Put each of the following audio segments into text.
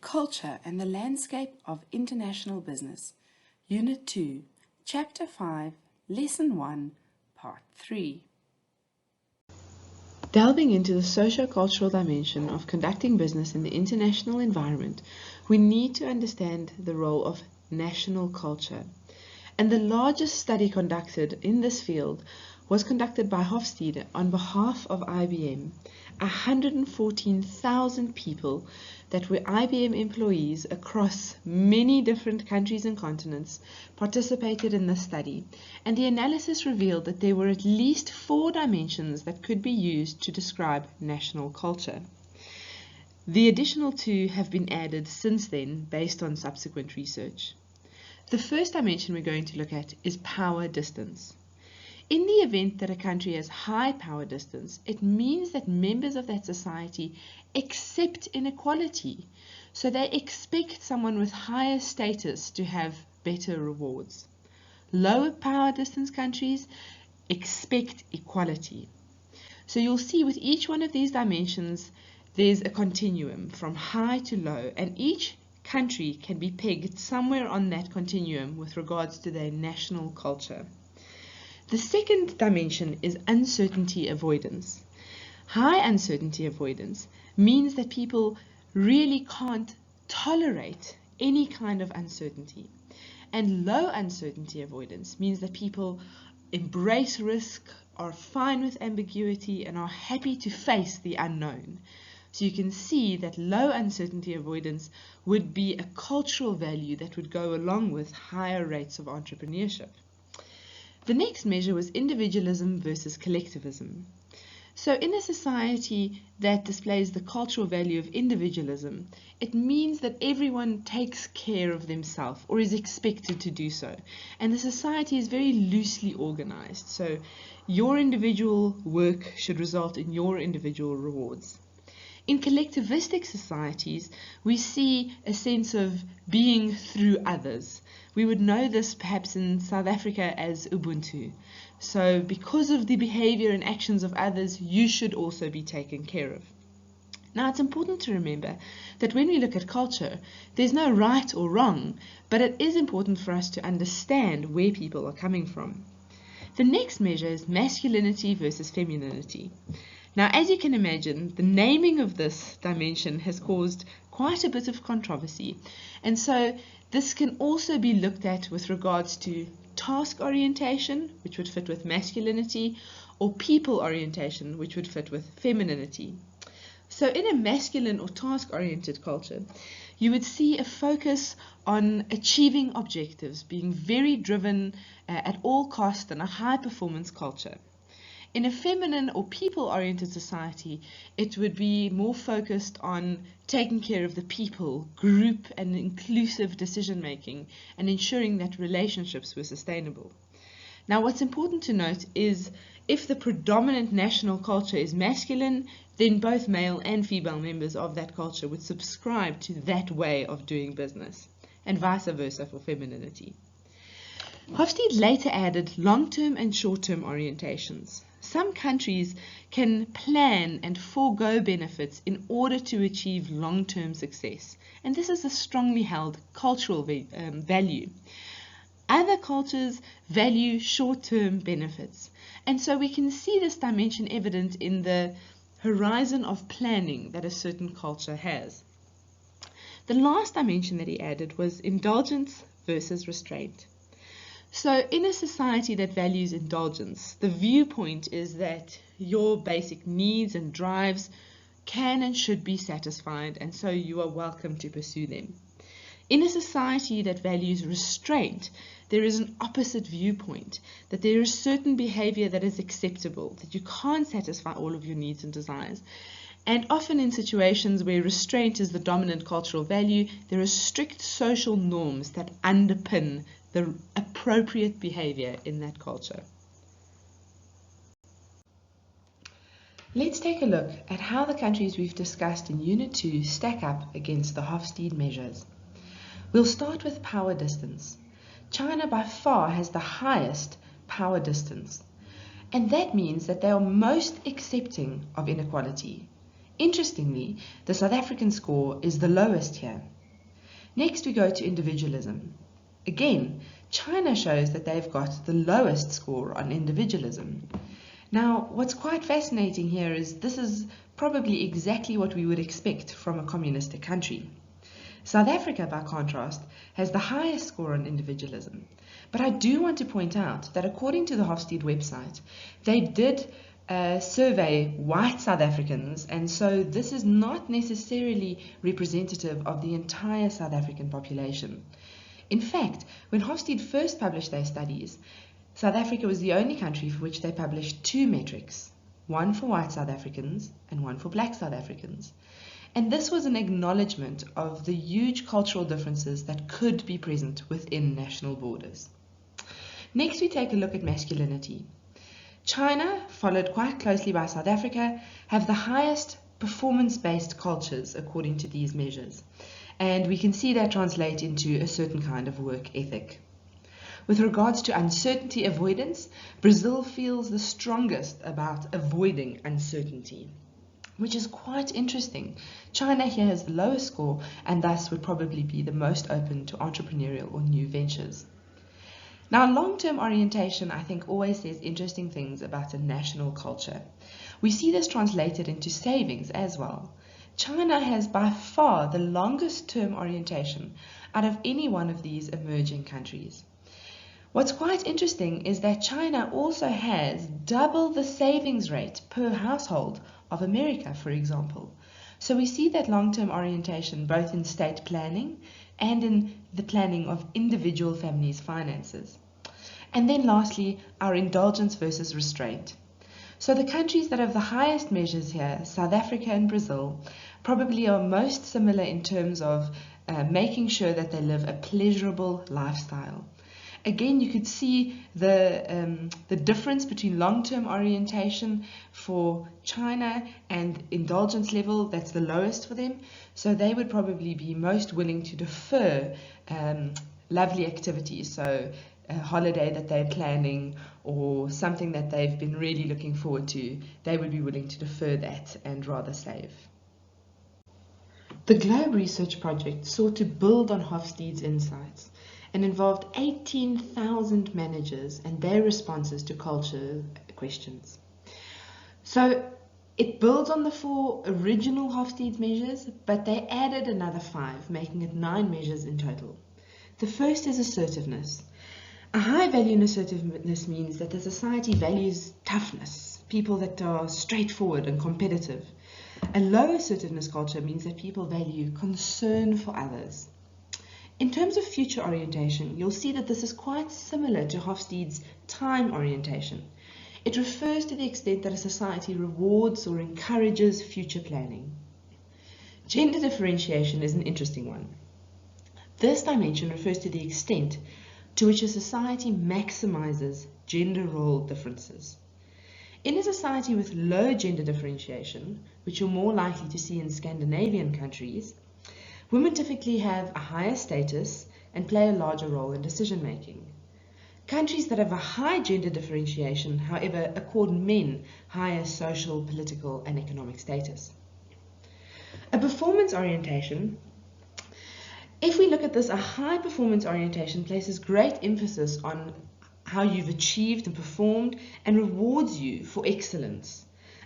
Culture and the Landscape of International Business, Unit 2, Chapter 5, Lesson 1, Part 3. Delving into the socio-cultural dimension of conducting business in the international environment, we need to understand the role of national culture. And the largest study conducted in this field was conducted by Hofstede on behalf of IBM. 114,000 people that were IBM employees across many different countries and continents participated in this study, and the analysis revealed that there were at least 4 dimensions that could be used to describe national culture. The additional 2 have been added since then based on subsequent research. The first dimension we're going to look at is power distance. In the event that a country has high power distance, it means that members of that society accept inequality. So they expect someone with higher status to have better rewards. Lower power distance countries expect equality. So you'll see with each one of these dimensions, there's a continuum from high to low, and each country can be pegged somewhere on that continuum with regards to their national culture. The second dimension is uncertainty avoidance. High uncertainty avoidance means that people really can't tolerate any kind of uncertainty. And low uncertainty avoidance means that people embrace risk, are fine with ambiguity, and are happy to face the unknown. So you can see that low uncertainty avoidance would be a cultural value that would go along with higher rates of entrepreneurship. The next measure was individualism versus collectivism. So in a society that displays the cultural value of individualism, it means that everyone takes care of themselves or is expected to do so. And the society is very loosely organized. So your individual work should result in your individual rewards. In collectivistic societies, we see a sense of being through others. We would know this perhaps in South Africa as Ubuntu. So because of the behavior and actions of others, you should also be taken care of. Now it's important to remember that when we look at culture, there's no right or wrong, but it is important for us to understand where people are coming from. The next measure is masculinity versus femininity. Now, as you can imagine, the naming of this dimension has caused quite a bit of controversy. And so this can also be looked at with regards to task orientation, which would fit with masculinity, or people orientation, which would fit with femininity. So in a masculine or task-oriented culture, you would see a focus on achieving objectives, being very driven at all costs, and a high-performance culture. In a feminine or people-oriented society, it would be more focused on taking care of the people, group and inclusive decision-making, and ensuring that relationships were sustainable. Now, what's important to note is if the predominant national culture is masculine, then both male and female members of that culture would subscribe to that way of doing business, and vice versa for femininity. Hofstede later added long-term and short-term orientations. Some countries can plan and forego benefits in order to achieve long-term success, and this is a strongly held cultural value. Other cultures value short-term benefits, and so we can see this dimension evident in the horizon of planning that a certain culture has. The last dimension that he added was indulgence versus restraint. So in a society that values indulgence, the viewpoint is that your basic needs and drives can and should be satisfied, and so you are welcome to pursue them. In a society that values restraint, there is an opposite viewpoint, that there is certain behavior that is acceptable, that you can't satisfy all of your needs and desires. And often in situations where restraint is the dominant cultural value, there are strict social norms that underpin the appropriate behavior in that culture. Let's take a look at how the countries we've discussed in Unit 2 stack up against the Hofstede measures. We'll start with power distance. China by far has the highest power distance, and that means that they are most accepting of inequality. Interestingly, the South African score is the lowest here. Next we go to individualism. Again, China shows that they've got the lowest score on individualism. Now, what's quite fascinating here is this is probably exactly what we would expect from a communistic country. South Africa, by contrast, has the highest score on individualism. But I do want to point out that according to the Hofstede website, they did survey white South Africans, and so this is not necessarily representative of the entire South African population. In fact, when Hofstede first published their studies, South Africa was the only country for which they published two metrics, one for white South Africans and one for black South Africans. And this was an acknowledgement of the huge cultural differences that could be present within national borders. Next, we take a look at masculinity. China, followed quite closely by South Africa, have the highest performance-based cultures according to these measures. And we can see that translate into a certain kind of work ethic. With regards to uncertainty avoidance, Brazil feels the strongest about avoiding uncertainty, which is quite interesting. China here has the lowest score and thus would probably be the most open to entrepreneurial or new ventures. Now, long-term orientation, I think, always says interesting things about a national culture. We see this translated into savings as well. China has by far the longest term orientation out of any one of these emerging countries. What's quite interesting is that China also has double the savings rate per household of America, for example. So we see that long-term orientation both in state planning and in the planning of individual families' finances. And then lastly, our indulgence versus restraint. So the countries that have the highest measures here, South Africa and Brazil, probably are most similar in terms of making sure that they live a pleasurable lifestyle. Again, you could see the difference between long-term orientation for China and indulgence level, that's the lowest for them. So they would probably be most willing to defer lovely activities. So a holiday that they're planning or something that they've been really looking forward to, they would be willing to defer that and rather save. The Globe Research Project sought to build on Hofstede's insights and involved 18,000 managers and their responses to culture questions. So it builds on the 4 original Hofstede measures, but they added another 5, making it 9 measures in total. The first is assertiveness. A high value in assertiveness means that the society values toughness, people that are straightforward and competitive. A low assertiveness culture means that people value concern for others. In terms of future orientation, you'll see that this is quite similar to Hofstede's time orientation. It refers to the extent that a society rewards or encourages future planning. Gender differentiation is an interesting one. This dimension refers to the extent to which a society maximizes gender role differences. In a society with low gender differentiation, which you're more likely to see in Scandinavian countries, women typically have a higher status and play a larger role in decision making. Countries that have a high gender differentiation, however, accord men higher social, political, and economic status. A performance orientation. If we look at this, a high performance orientation places great emphasis on how you've achieved and performed and rewards you for excellence.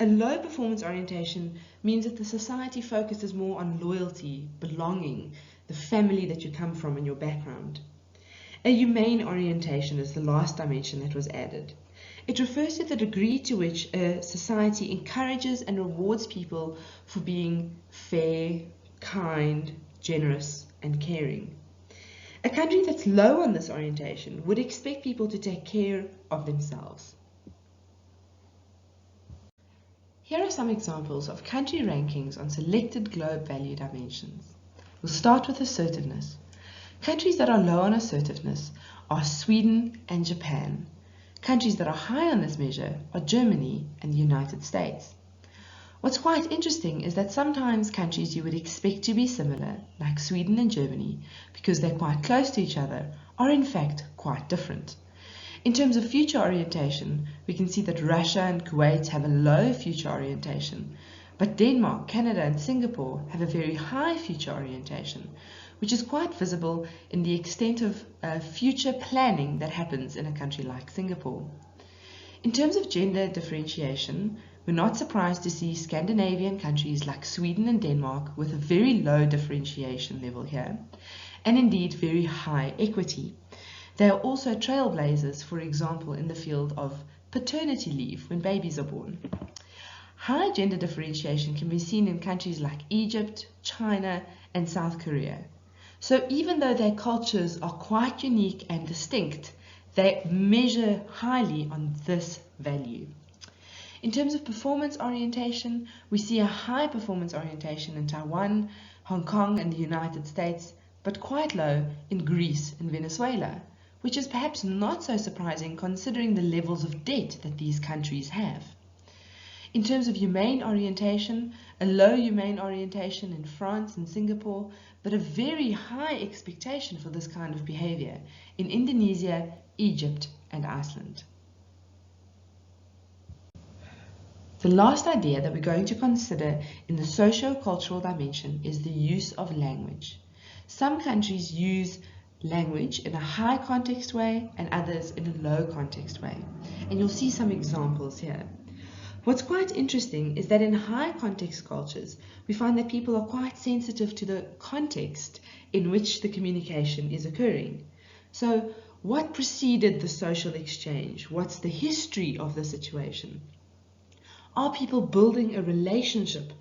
A low performance orientation means that the society focuses more on loyalty, belonging, the family that you come from and your background. A humane orientation is the last dimension that was added. It refers to the degree to which a society encourages and rewards people for being fair, kind, generous, and caring. A country that's low on this orientation would expect people to take care of themselves. Here are some examples of country rankings on selected Globe value dimensions. We'll start with assertiveness. Countries that are low on assertiveness are Sweden and Japan. Countries that are high on this measure are Germany and the United States. What's quite interesting is that sometimes countries you would expect to be similar, like Sweden and Germany, because they're quite close to each other, are in fact quite different. In terms of future orientation, we can see that Russia and Kuwait have a low future orientation, but Denmark, Canada, and Singapore have a very high future orientation, which is quite visible in the extent of future planning that happens in a country like Singapore. In terms of gender differentiation, we're not surprised to see Scandinavian countries like Sweden and Denmark with a very low differentiation level here, and indeed very high equity. They are also trailblazers, for example, in the field of paternity leave when babies are born. High gender differentiation can be seen in countries like Egypt, China, and South Korea. So even though their cultures are quite unique and distinct, they measure highly on this value. In terms of performance orientation, we see a high performance orientation in Taiwan, Hong Kong, and the United States, but quite low in Greece and Venezuela, which is perhaps not so surprising considering the levels of debt that these countries have. In terms of humane orientation, a low humane orientation in France and Singapore, but a very high expectation for this kind of behavior in Indonesia, Egypt, and Iceland. The last idea that we're going to consider in the socio-cultural dimension is the use of language. Some countries use language in a high context way and others in a low context way. And you'll see some examples here. What's quite interesting is that in high context cultures, we find that people are quite sensitive to the context in which the communication is occurring. So, what preceded the social exchange? What's the history of the situation? Are people building a relationship?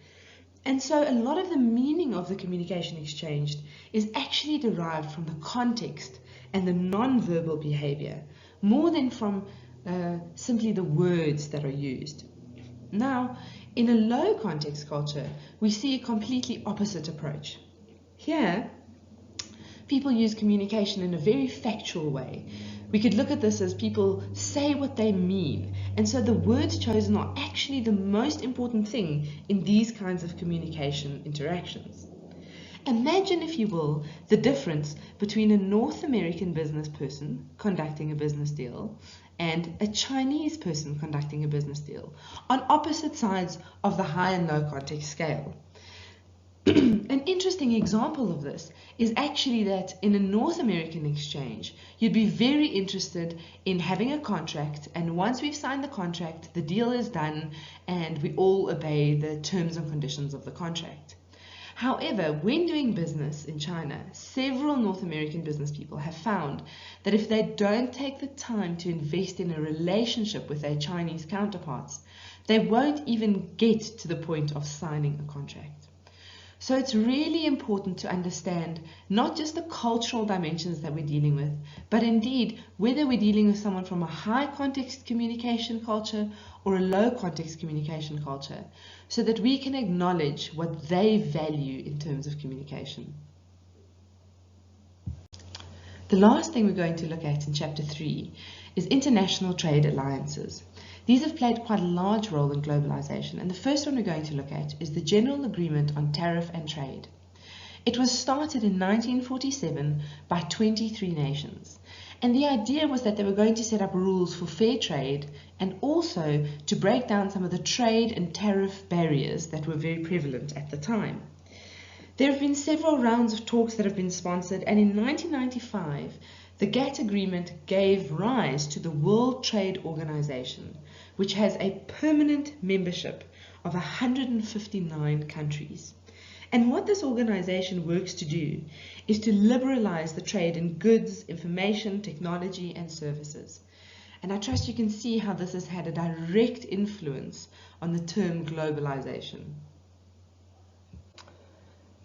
And so a lot of the meaning of the communication exchanged is actually derived from the context and the non-verbal behavior, more than from simply the words that are used. Now, in a low context culture, we see a completely opposite approach. Here, people use communication in a very factual way. We could look at this as people say what they mean, and so the words chosen are actually the most important thing in these kinds of communication interactions. Imagine, if you will, the difference between a North American business person conducting a business deal and a Chinese person conducting a business deal on opposite sides of the high and low context scale. An interesting example of this is actually that in a North American exchange, you'd be very interested in having a contract, and once we've signed the contract, the deal is done and we all obey the terms and conditions of the contract. However, when doing business in China, several North American business people have found that if they don't take the time to invest in a relationship with their Chinese counterparts, they won't even get to the point of signing a contract. So it's really important to understand not just the cultural dimensions that we're dealing with, but indeed whether we're dealing with someone from a high context communication culture or a low context communication culture, so that we can acknowledge what they value in terms of communication. The last thing we're going to look at in Chapter 3 is international trade alliances. These have played quite a large role in globalization, and the first one we're going to look at is the General Agreement on Tariff and Trade. It was started in 1947 by 23 nations, and the idea was that they were going to set up rules for fair trade and also to break down some of the trade and tariff barriers that were very prevalent at the time. There have been several rounds of talks that have been sponsored, and in 1995, the GATT agreement gave rise to the World Trade Organization, which has a permanent membership of 159 countries. And what this organization works to do is to liberalize the trade in goods, information, technology, and services. And I trust you can see how this has had a direct influence on the term globalization.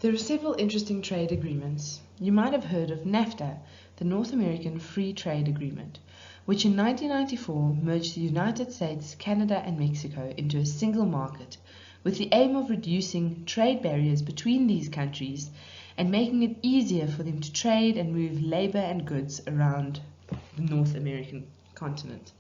There are several interesting trade agreements. You might have heard of NAFTA, the North American Free Trade Agreement, which in 1994 merged the United States, Canada, and Mexico into a single market, with the aim of reducing trade barriers between these countries and making it easier for them to trade and move labor and goods around the North American continent.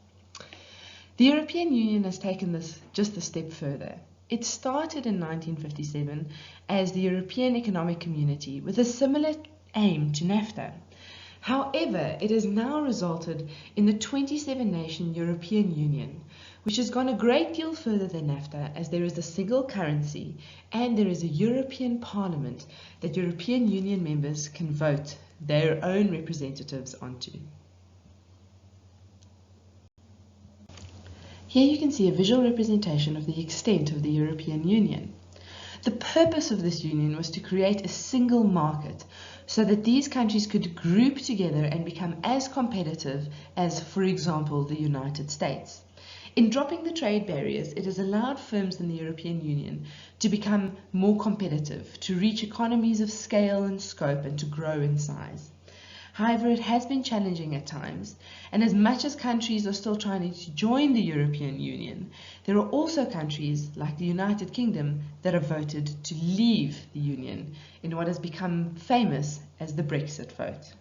The European Union has taken this just a step further. It started in 1957 as the European Economic Community with a similar aim to NAFTA. However, it has now resulted in the 27-nation European Union, which has gone a great deal further than NAFTA, as there is a single currency and there is a European Parliament that European Union members can vote their own representatives onto. Here you can see a visual representation of the extent of the European Union. The purpose of this union was to create a single market so that these countries could group together and become as competitive as, for example, the United States. In dropping the trade barriers, it has allowed firms in the European Union to become more competitive, to reach economies of scale and scope, and to grow in size. However, it has been challenging at times, and as much as countries are still trying to join the European Union, there are also countries like the United Kingdom that have voted to leave the Union in what has become famous as the Brexit vote.